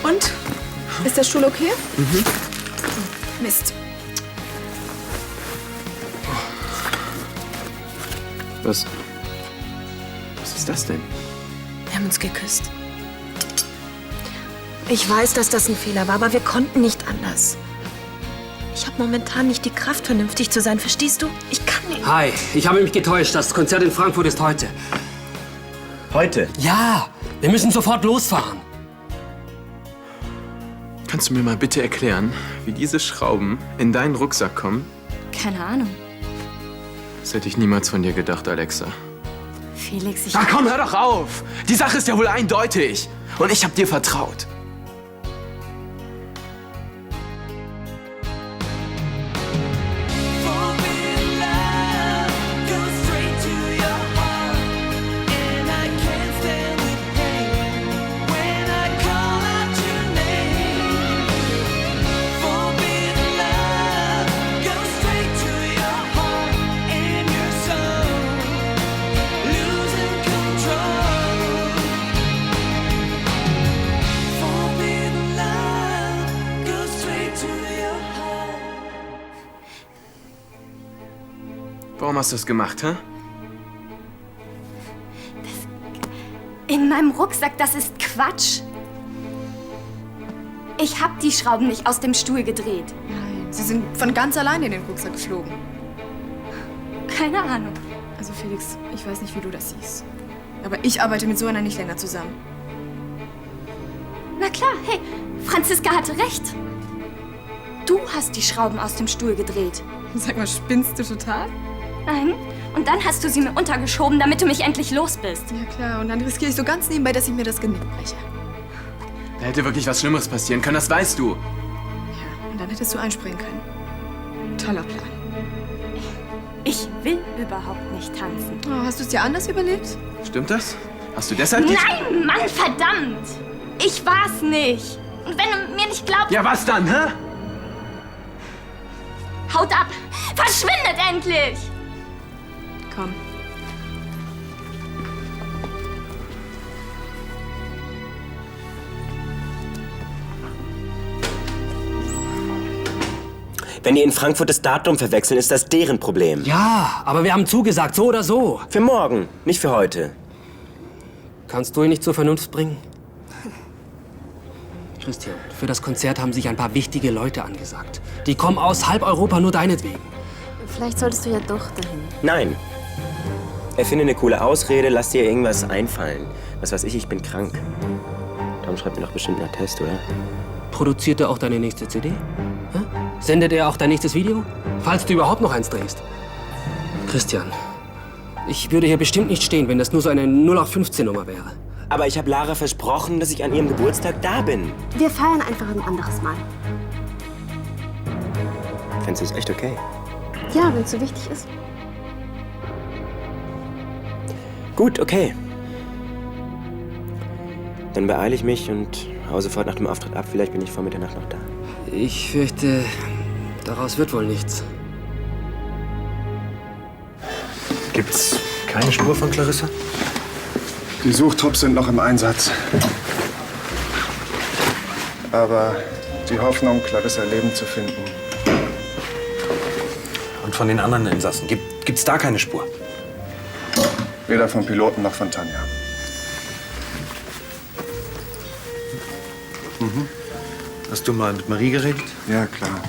Und? Ist der Stuhl okay? Mhm. Mist. Was ist das denn? Wir haben uns geküsst. Ich weiß, dass das ein Fehler war, aber wir konnten nicht anders. Ich habe momentan nicht die Kraft, vernünftig zu sein. Verstehst du? Ich kann nicht. Hi, ich habe mich getäuscht. Das Konzert in Frankfurt ist heute. Heute? Ja, wir müssen sofort losfahren. Kannst du mir mal bitte erklären, wie diese Schrauben in deinen Rucksack kommen? Keine Ahnung. Das hätte ich niemals von dir gedacht, Alexa. Felix, Ach komm, hör doch auf! Die Sache ist ja wohl eindeutig. Und ich habe dir vertraut. Warum hast du das gemacht, hä? in meinem Rucksack, das ist Quatsch. Ich hab die Schrauben nicht aus dem Stuhl gedreht. Nein, sie sind von ganz alleine in den Rucksack geflogen. Keine Ahnung. Also Felix, ich weiß nicht, wie du das siehst. Aber ich arbeite mit so einer nicht länger zusammen. Na klar, hey, Franziska hatte recht. Du hast die Schrauben aus dem Stuhl gedreht. Sag mal, spinnst du total? Nein. Und dann hast du sie mir untergeschoben, damit du mich endlich los bist. Ja klar, und dann riskiere ich so ganz nebenbei, dass ich mir das Genick breche. Da hätte wirklich was Schlimmeres passieren können, das weißt du. Ja, und dann hättest du einspringen können. Toller Plan. Ich will überhaupt nicht tanzen. Oh, hast du es dir anders überlegt? Stimmt das? Hast du deshalb Nein, Mann, verdammt! Ich war's nicht. Und wenn du mir nicht glaubst... Ja, was dann, hä? Haut ab! Verschwindet endlich! Komm. Wenn die in Frankfurt das Datum verwechseln, ist das deren Problem. Ja, aber wir haben zugesagt, so oder so. Für morgen, nicht für heute. Kannst du ihn nicht zur Vernunft bringen? Christian, für das Konzert haben sich ein paar wichtige Leute angesagt. Die kommen aus halb Europa nur deinetwegen. Vielleicht solltest du ja doch dahin. Nein. Erfinde eine coole Ausrede, lass dir irgendwas einfallen. Was weiß ich bin krank. Tom schreibt mir doch bestimmt einen Attest, oder? Produziert er auch deine nächste CD? Hä? Sendet er auch dein nächstes Video? Falls du überhaupt noch eins drehst. Christian, ich würde hier bestimmt nicht stehen, wenn das nur so eine 0815-Nummer wäre. Aber ich habe Lara versprochen, dass ich an ihrem Geburtstag da bin. Wir feiern einfach ein anderes Mal. Findest du es echt okay? Ja, wenn es so wichtig ist. Gut, okay. Dann beeile ich mich und hau sofort nach dem Auftritt ab. Vielleicht bin ich vor Mitternacht noch da. Ich fürchte, daraus wird wohl nichts. Gibt's keine Spur von Clarissa? Die Suchtrupps sind noch im Einsatz. Aber die Hoffnung, Clarissa lebend zu finden. Und von den anderen Insassen? Gibt's da keine Spur? Weder vom Piloten noch von Tanja. Hast du mal mit Marie geredet? Ja, klar.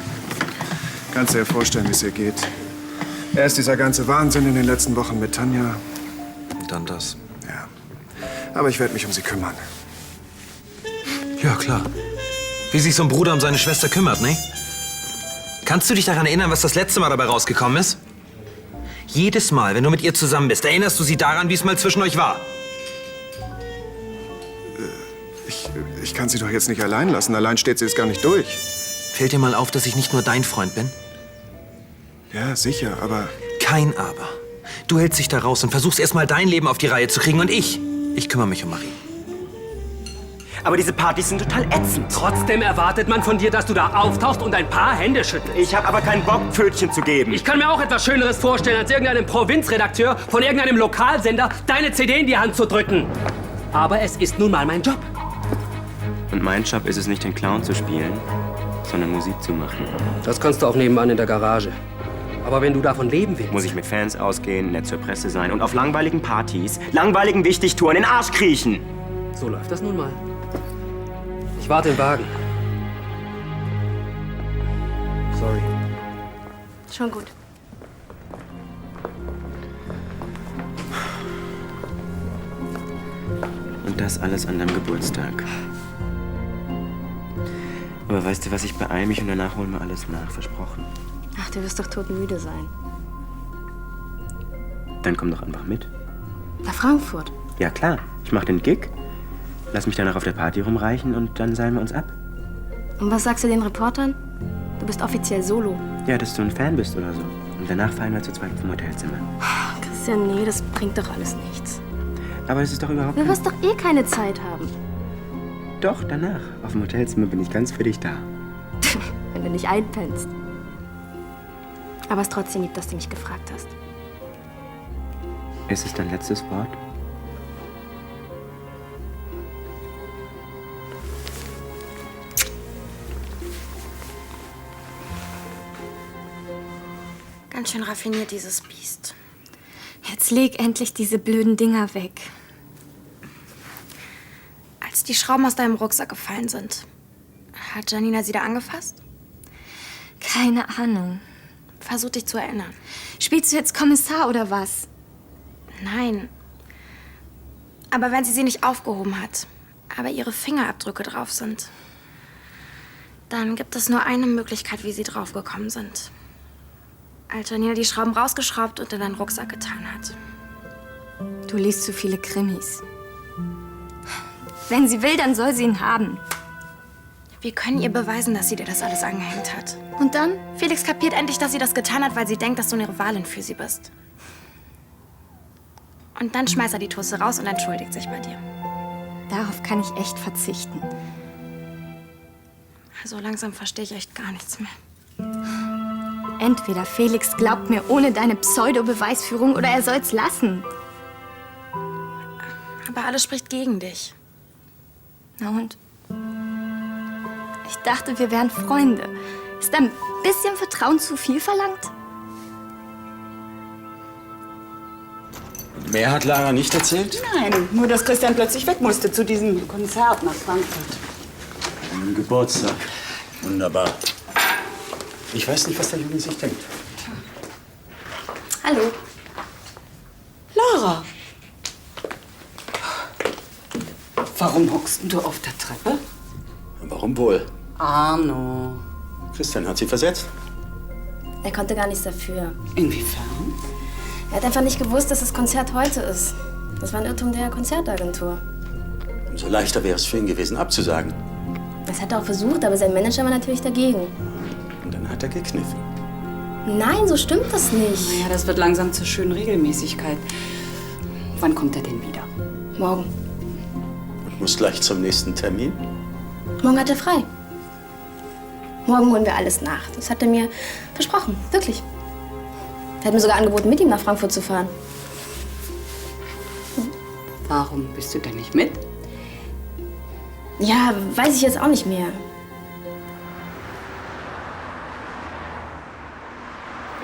Kannst dir ja vorstellen, wie es ihr geht. Erst dieser ganze Wahnsinn in den letzten Wochen mit Tanja. Und dann das. Ja. Aber ich werde mich um sie kümmern. Ja, klar. Wie sich so ein Bruder um seine Schwester kümmert, ne? Kannst du dich daran erinnern, was das letzte Mal dabei rausgekommen ist? Jedes Mal, wenn du mit ihr zusammen bist, erinnerst du sie daran, wie es mal zwischen euch war. Ich kann sie doch jetzt nicht allein lassen. Allein steht sie jetzt gar nicht durch. Fällt dir mal auf, dass ich nicht nur dein Freund bin? Ja, sicher, aber... Kein Aber. Du hältst dich da raus und versuchst erst mal dein Leben auf die Reihe zu kriegen und ich kümmere mich um Marie. Aber diese Partys sind total ätzend. Trotzdem erwartet man von dir, dass du da auftauchst und ein paar Hände schüttelst. Ich habe aber keinen Bock, Pfötchen zu geben. Ich kann mir auch etwas Schöneres vorstellen, als irgendeinem Provinzredakteur von irgendeinem Lokalsender deine CD in die Hand zu drücken. Aber es ist nun mal mein Job. Und mein Job ist es nicht, den Clown zu spielen, sondern Musik zu machen. Das kannst du auch nebenan in der Garage. Aber wenn du davon leben willst... Muss ich mit Fans ausgehen, nett zur Presse sein und auf langweiligen Partys, langweiligen Wichtigtouren in den Arsch kriechen. So läuft das nun mal. Ich warte im Wagen. Sorry. Schon gut. Und das alles an deinem Geburtstag. Aber weißt du was, ich beeile mich und danach holen wir alles nach, versprochen. Ach, du wirst doch todmüde sein. Dann komm doch einfach mit. Nach Frankfurt. Ja klar, ich mach den Gig, lass mich danach auf der Party rumreichen und dann seilen wir uns ab. Und was sagst du den Reportern? Du bist offiziell solo. Ja, dass du ein Fan bist oder so. Und danach fallen wir zu zweit vom Hotelzimmer. Christian, nee, das bringt doch alles nichts. Aber es ist doch überhaupt Du wirst doch eh keine Zeit haben. Doch, danach. Auf dem Hotelzimmer bin ich ganz für dich da. Wenn du nicht einpennst. Aber es ist trotzdem lieb, dass du mich gefragt hast. Ist es dein letztes Wort? Ganz schön raffiniert, dieses Biest. Jetzt leg endlich diese blöden Dinger weg. Als die Schrauben aus deinem Rucksack gefallen sind, hat Janina sie da angefasst? Keine Ahnung. Versuch dich zu erinnern. Spielst du jetzt Kommissar oder was? Nein. Aber wenn sie nicht aufgehoben hat, aber ihre Fingerabdrücke drauf sind, dann gibt es nur eine Möglichkeit, wie sie draufgekommen sind. Als Janina die Schrauben rausgeschraubt und in deinen Rucksack getan hat. Du liest zu viele Krimis. Wenn sie will, dann soll sie ihn haben. Wir können ihr beweisen, dass sie dir das alles angehängt hat. Und dann? Felix kapiert endlich, dass sie das getan hat, weil sie denkt, dass du eine Rivalin für sie bist. Und dann schmeißt er die Tusse raus und entschuldigt sich bei dir. Darauf kann ich echt verzichten. Also langsam verstehe ich echt gar nichts mehr. Entweder Felix glaubt mir ohne deine Pseudo-Beweisführung oder er soll's lassen. Aber alles spricht gegen dich. Na und? Ich dachte, wir wären Freunde. Ist ein bisschen Vertrauen zu viel verlangt? Mehr hat Lara nicht erzählt? Nein, nur dass Christian plötzlich weg musste zu diesem Konzert nach Frankfurt. Am Geburtstag. Wunderbar. Ich weiß nicht, was der Junge sich denkt. Hallo. Lara! Warum hockst denn du auf der Treppe? Warum wohl? Arno. Christian hat sie versetzt. Er konnte gar nichts dafür. Inwiefern? Er hat einfach nicht gewusst, dass das Konzert heute ist. Das war ein Irrtum der Konzertagentur. Umso leichter wäre es für ihn gewesen, abzusagen. Das hat er auch versucht, aber sein Manager war natürlich dagegen. Und dann hat er gekniffen. Nein, so stimmt das nicht. Ja, das wird langsam zur schönen Regelmäßigkeit. Wann kommt er denn wieder? Morgen. Und muss gleich zum nächsten Termin. Morgen hat er frei. Morgen holen wir alles nach. Das hat er mir versprochen. Wirklich. Er hat mir sogar angeboten, mit ihm nach Frankfurt zu fahren. Warum bist du denn nicht mit? Ja, weiß ich jetzt auch nicht mehr.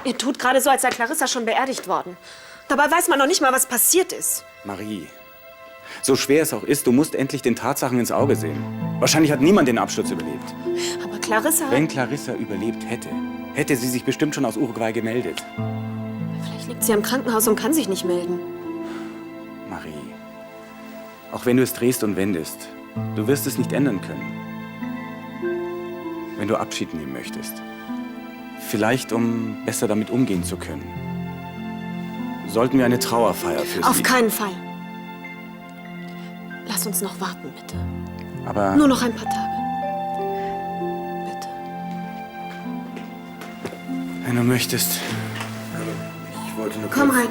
Ihr tut gerade so, als sei Clarissa schon beerdigt worden. Dabei weiß man noch nicht mal, was passiert ist. Marie, so schwer es auch ist, du musst endlich den Tatsachen ins Auge sehen. Wahrscheinlich hat niemand den Absturz überlebt. Aber Clarissa... Wenn Clarissa überlebt hätte, hätte sie sich bestimmt schon aus Uruguay gemeldet. Vielleicht liegt sie im Krankenhaus und kann sich nicht melden. Marie, auch wenn du es drehst und wendest, du wirst es nicht ändern können. Wenn du Abschied nehmen möchtest. Vielleicht, um besser damit umgehen zu können. Sollten wir eine Trauerfeier für sie... Auf keinen Fall. Lass uns noch warten, bitte. Aber... Nur noch ein paar Tage. Wenn du möchtest. Ich wollte nur... Komm rein.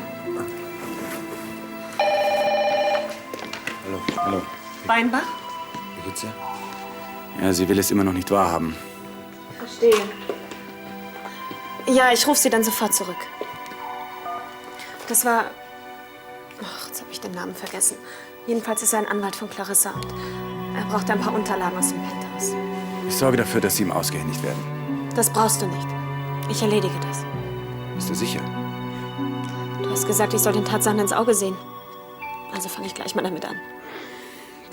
Hallo, hallo. Weinbach? Wie geht's dir? Ja, sie will es immer noch nicht wahrhaben. Verstehe. Ja, ich rufe sie dann sofort zurück. Das war... Ach, jetzt habe ich den Namen vergessen. Jedenfalls ist er ein Anwalt von Clarissa. Und Er braucht ein paar Unterlagen aus dem Penthouse. Ich sorge dafür, dass sie ihm ausgehändigt werden. Das brauchst du nicht. Ich erledige das. Bist du sicher? Du hast gesagt, ich soll den Tatsachen ins Auge sehen. Also fange ich gleich mal damit an.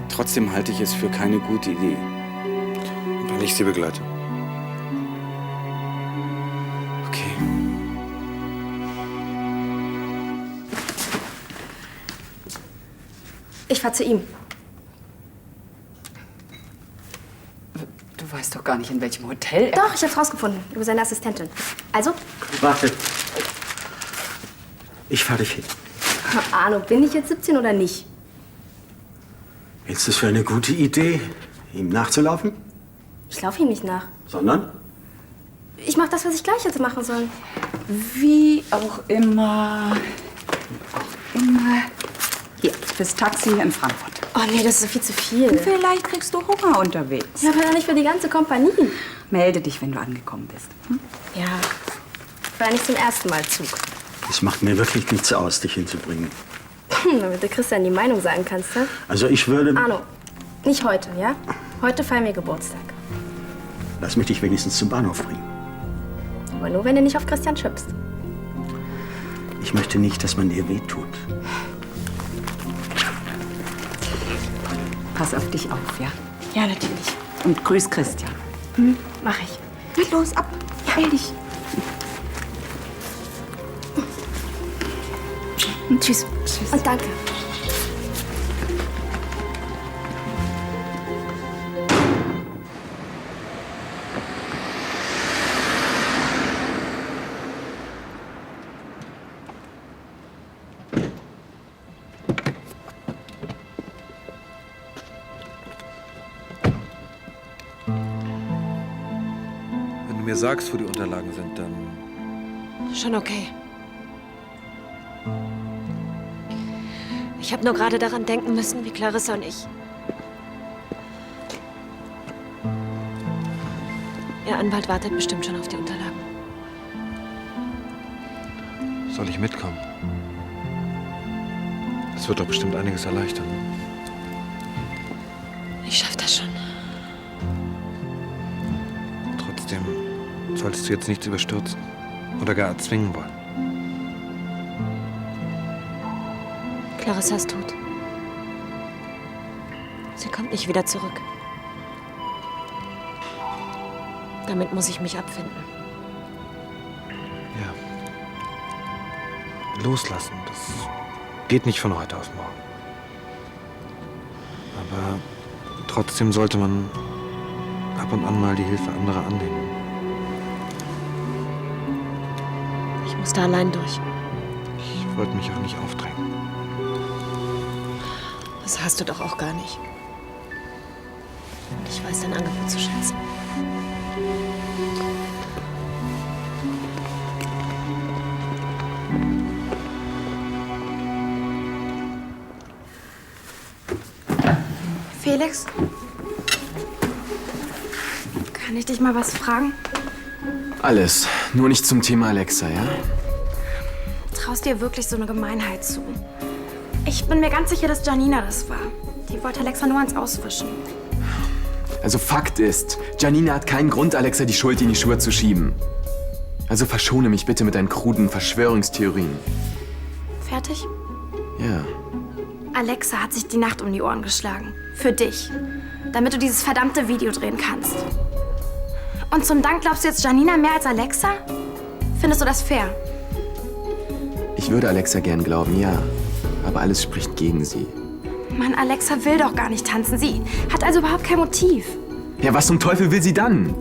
Trotzdem halte ich es für keine gute Idee. Und wenn ich sie begleite? Okay. Ich fahr zu ihm. Du weißt doch gar nicht, in welchem Hotel er... Doch, ich hab's rausgefunden. Über seine Assistentin. Also? Warte. Ich fahre dich hin. Arno, bin ich jetzt 17 oder nicht? Hältst du es für eine gute Idee, ihm nachzulaufen? Ich laufe ihm nicht nach. Sondern? Ich mach das, was ich gleich hätte machen sollen. Wie auch immer. Hier, fürs Taxi in Frankfurt. Oh nee, das ist viel zu viel. Vielleicht kriegst du Hunger unterwegs. Ja, aber doch nicht für die ganze Kompanie. Melde dich, wenn du angekommen bist. Hm? Ja, war ja nicht zum ersten Mal Zug. Es macht mir wirklich nichts aus, dich hinzubringen. Damit du Christian die Meinung sagen kannst, ja? Also ich würde... Arno, nicht heute, ja? Heute feiern wir Geburtstag. Lass mich dich wenigstens zum Bahnhof bringen. Aber nur, wenn du nicht auf Christian schimpfst. Ich möchte nicht, dass man dir wehtut. Pass auf dich auf, ja? Ja, natürlich. Und grüß Christian. Mach ich. Na los, ab. Beeil dich. Tschüss. Und danke. Wenn du mir sagst, wo die Unterlagen sind, dann... Schon okay. Ich habe nur gerade daran denken müssen, wie Clarissa und ich. Ihr Anwalt wartet bestimmt schon auf die Unterlagen. Soll ich mitkommen? Das wird doch bestimmt einiges erleichtern. Ich schaff das schon. Trotzdem solltest du jetzt nichts überstürzen oder gar erzwingen wollen. Clarissa ist tot. Sie kommt nicht wieder zurück. Damit muss ich mich abfinden. Ja. Loslassen, das geht nicht von heute auf morgen. Aber trotzdem sollte man ab und an mal die Hilfe anderer annehmen. Ich muss da allein durch. Ich wollte mich auch nicht aufdrängen. Das hast du doch auch gar nicht. Und ich weiß dein Angebot zu schätzen. Felix? Kann ich dich mal was fragen? Alles. Nur nicht zum Thema Alexa, ja? Traust dir wirklich so eine Gemeinheit zu? Ich bin mir ganz sicher, dass Janina das war. Die wollte Alexa nur ans Auswischen. Also Fakt ist, Janina hat keinen Grund, Alexa die Schuld in die Schuhe zu schieben. Also verschone mich bitte mit deinen kruden Verschwörungstheorien. Fertig? Ja. Alexa hat sich die Nacht um die Ohren geschlagen. Für dich. Damit du dieses verdammte Video drehen kannst. Und zum Dank glaubst du jetzt Janina mehr als Alexa? Findest du das fair? Ich würde Alexa gern glauben, ja. Aber alles spricht gegen sie. Mann, Alexa will doch gar nicht tanzen. Sie hat also überhaupt kein Motiv. Ja, was zum Teufel will sie dann?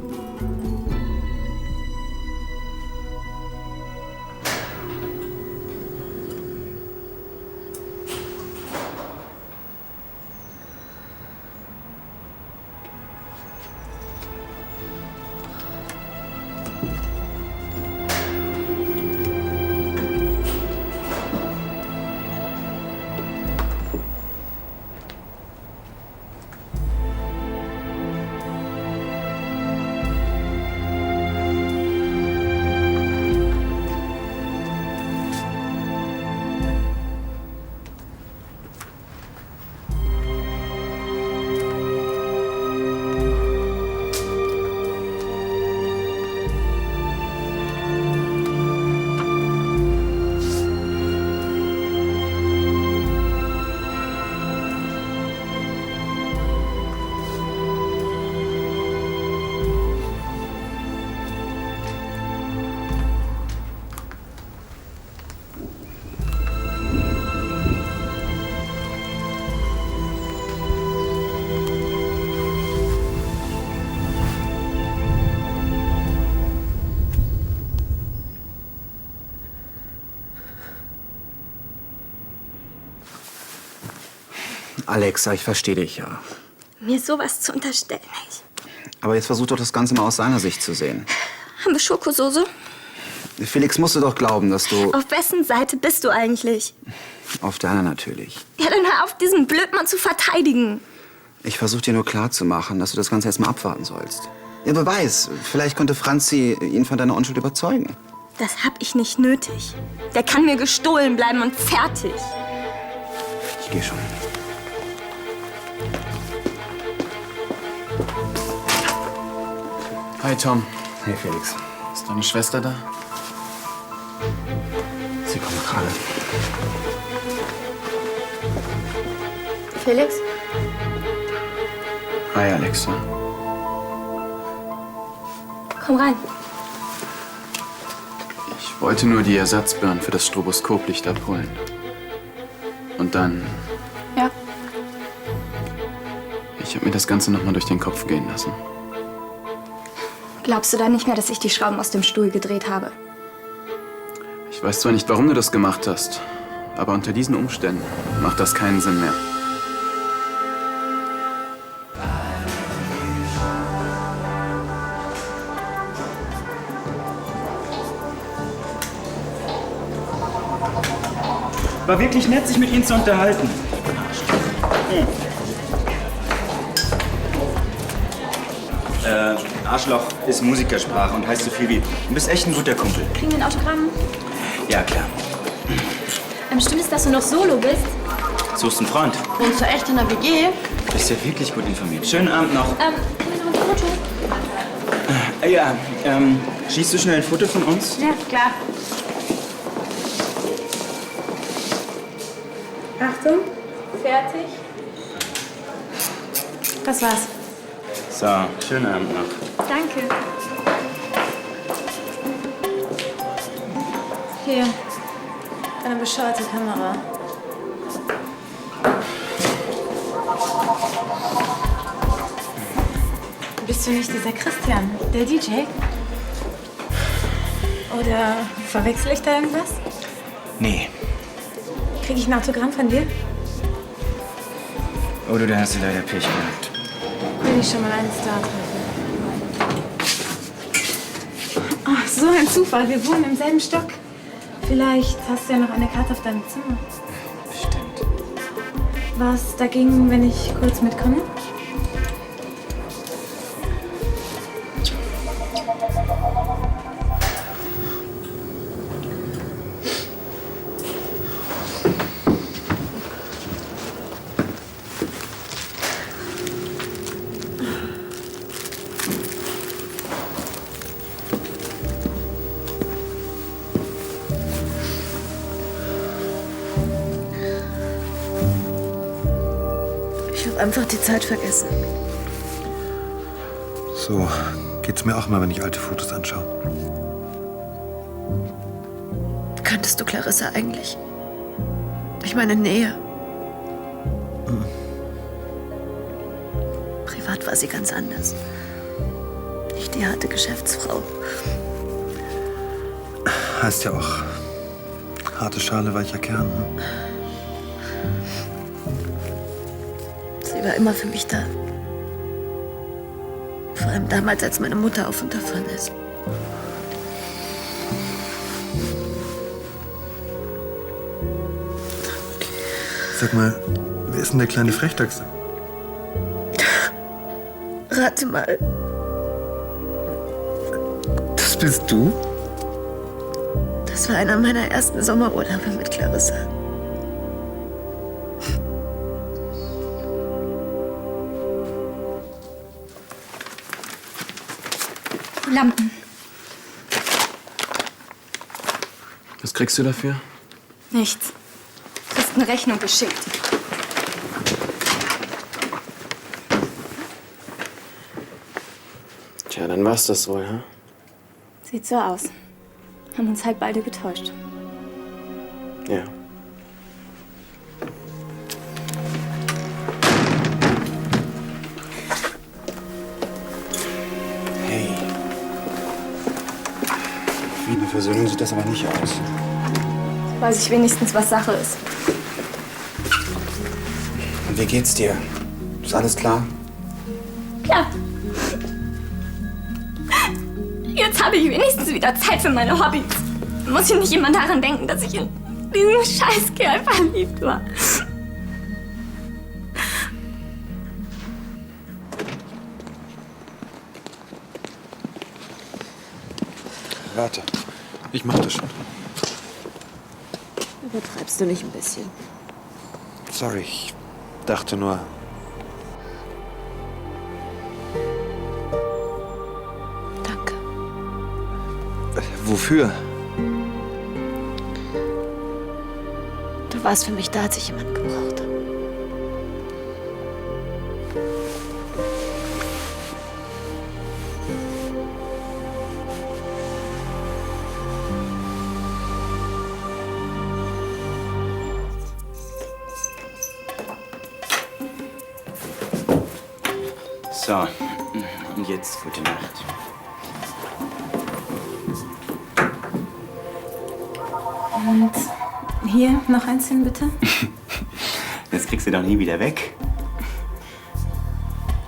Alexa, ich verstehe dich ja. Mir sowas zu unterstellen. Aber jetzt versuch doch das Ganze mal aus seiner Sicht zu sehen. Haben wir Schokosoße? Felix musste doch glauben, dass du... Auf wessen Seite bist du eigentlich? Auf deiner natürlich. Ja, dann hör auf, diesen Blödmann zu verteidigen. Ich versuche dir nur klarzumachen, dass du das Ganze erst mal abwarten sollst. Ja, wer weiß, vielleicht konnte Franzi ihn von deiner Unschuld überzeugen. Das hab ich nicht nötig. Der kann mir gestohlen bleiben und fertig. Ich gehe schon. Hi, Tom. Hey, Felix. Ist deine Schwester da? Sie kommt gerade. Felix? Hi, Alexa. Komm rein. Ich wollte nur die Ersatzbirnen für das Stroboskoplicht abholen. Und dann... Ja. Ich habe mir das Ganze noch mal durch den Kopf gehen lassen. Glaubst du dann nicht mehr, dass ich die Schrauben aus dem Stuhl gedreht habe? Ich weiß zwar nicht, warum du das gemacht hast, aber unter diesen Umständen macht das keinen Sinn mehr. War wirklich nett, sich mit Ihnen zu unterhalten. Arschloch ist Musikersprache und heißt so viel wie, du bist echt ein guter Kumpel. Kriegen wir ein Autogramm? Ja, klar. Stimmt es, dass du noch solo bist? Suchst einen Freund? Wohnst du echt in der WG? Bist ja wirklich gut informiert. Schönen Abend noch. Können wir noch ein Foto? Ja, schießt du schnell ein Foto von uns? Ja, klar. Achtung, fertig. Das war's. So, schönen Abend noch. Danke. Hier, eine bescheuerte Kamera. Bist du nicht dieser Christian, der DJ? Oder verwechsel ich da irgendwas? Nee. Krieg ich ein Autogramm von dir? Oh, du, da hast du leider Pech gehabt. Will ich schon mal einen Star treffen. Ach, so ein Zufall. Wir wohnen im selben Stock. Vielleicht hast du ja noch eine Karte auf deinem Zimmer. Bestimmt. Was dagegen, wenn ich kurz mitkomme? Ich habe einfach die Zeit vergessen. So geht's mir auch mal, wenn ich alte Fotos anschaue. Kanntest du Clarissa eigentlich? Ich meine Nähe. Privat war sie ganz anders. Nicht die harte Geschäftsfrau. Heißt ja auch harte Schale, weicher Kern. Hm? Sie war immer für mich da. Vor allem damals, als meine Mutter auf und davon ist. Sag mal, wer ist denn der kleine Frechdachs? Rate mal. Das bist du? Das war einer meiner ersten Sommerurlaube mit Clarissa. Lampen. Was kriegst du dafür? Nichts. Du hast eine Rechnung geschickt. Tja, dann war's das wohl, ha? Sieht so aus. Haben uns halt beide getäuscht. Ja. Hey. Wie eine Versöhnung sieht das aber nicht aus. Weiß ich wenigstens, was Sache ist. Und Wie geht's dir? Ist alles klar? Ja. Jetzt habe ich wenigstens wieder Zeit für meine Hobbys. Muss ich nicht immer daran denken, dass ich in diesen Scheißkerl verliebt war. Warte, ich mach das schon. Übertreibst du nicht ein bisschen? Sorry, ich dachte nur... Danke. Wofür? Du warst für mich da, als ich jemanden gebraucht habe. So, und jetzt gute Nacht. Und hier noch eins hin, bitte. Das kriegst du doch nie wieder weg.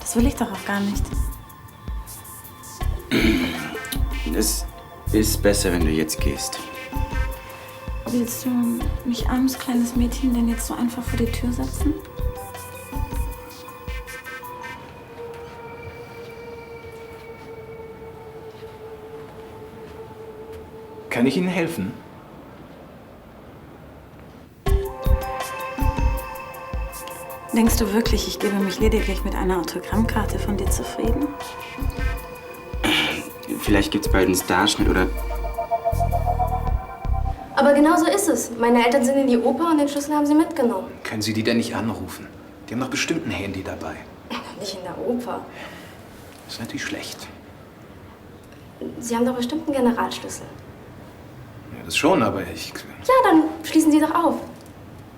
Das will ich doch auch gar nicht. Es ist besser, wenn du jetzt gehst. Willst du mich, armes kleines Mädchen, denn jetzt so einfach vor die Tür setzen? Kann ich Ihnen helfen? Denkst du wirklich, ich gebe mich lediglich mit einer Autogrammkarte von dir zufrieden? Vielleicht gibt's bald einen Starschnitt oder... Aber genau so ist es. Meine Eltern sind in die Oper und den Schlüssel haben sie mitgenommen. Können Sie die denn nicht anrufen? Die haben doch bestimmt ein Handy dabei. Nicht in der Oper. Das ist natürlich schlecht. Sie haben doch bestimmt einen Generalschlüssel. Ja, das schon, aber ich... Ja, dann schließen Sie doch auf.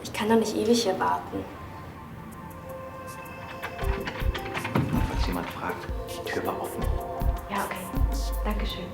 Ich kann doch nicht ewig hier warten. Falls jemand fragt, die Tür war offen. Ja, okay. Dankeschön.